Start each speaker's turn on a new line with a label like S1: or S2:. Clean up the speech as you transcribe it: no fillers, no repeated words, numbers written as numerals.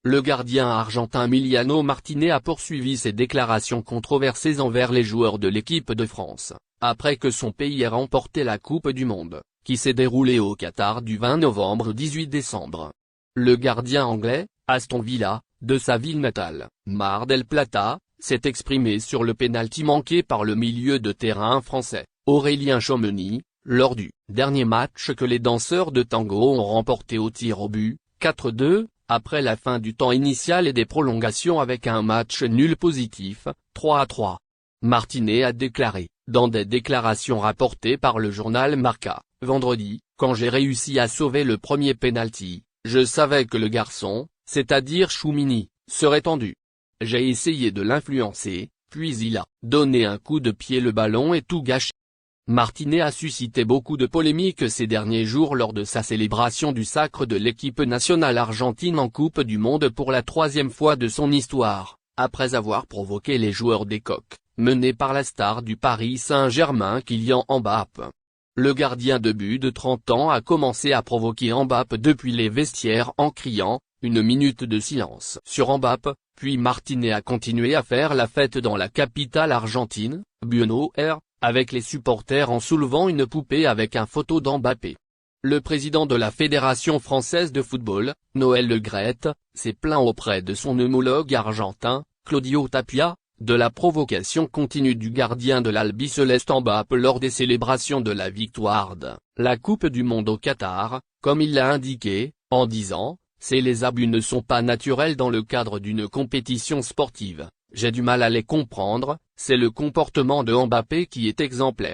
S1: Le gardien argentin Emiliano Martinez a poursuivi ses déclarations controversées envers les joueurs de l'équipe de France, après que son pays ait remporté la Coupe du Monde, qui s'est déroulée au Qatar du 20 novembre au 18 décembre. Le gardien anglais, Aston Villa, de sa ville natale, Mar del Plata, s'est exprimé sur le pénalty manqué par le milieu de terrain français, Aurélien Tchouameni, lors du dernier match que les danseurs de tango ont remporté au tir au but, 4-2, après la fin du temps initial et des prolongations avec un match nul positif, 3-3. Martinez a déclaré, dans des déclarations rapportées par le journal Marca, vendredi, « Quand j'ai réussi à sauver le premier pénalty, je savais que le garçon, c'est-à-dire Tchouameni, serait tendu. J'ai essayé de l'influencer, puis il a donné un coup de pied, le ballon est tout gâché ». Martinez a suscité beaucoup de polémiques ces derniers jours lors de sa célébration du sacre de l'équipe nationale argentine en Coupe du Monde pour la 3e fois de son histoire, après avoir provoqué les joueurs des Coqs, menés par la star du Paris Saint-Germain Kylian Mbappé. Le gardien de but de 30 ans a commencé à provoquer Mbappé depuis les vestiaires en criant « une minute de silence » sur Mbappé, puis Martinez a continué à faire la fête dans la capitale argentine, Buenos Aires, avec les supporters en soulevant une poupée avec un photo d'Mbappé. Le président de la Fédération française de football, Noël Le Graët, s'est plaint auprès de son homologue argentin, Claudio Tapia, de la provocation continue du gardien de l'Albiceleste Mbappé lors des célébrations de la victoire de la Coupe du Monde au Qatar, comme il l'a indiqué, en disant « Ces abus ne sont pas naturels dans le cadre d'une compétition sportive. J'ai du mal à les comprendre, c'est le comportement de Mbappé qui est exemplaire.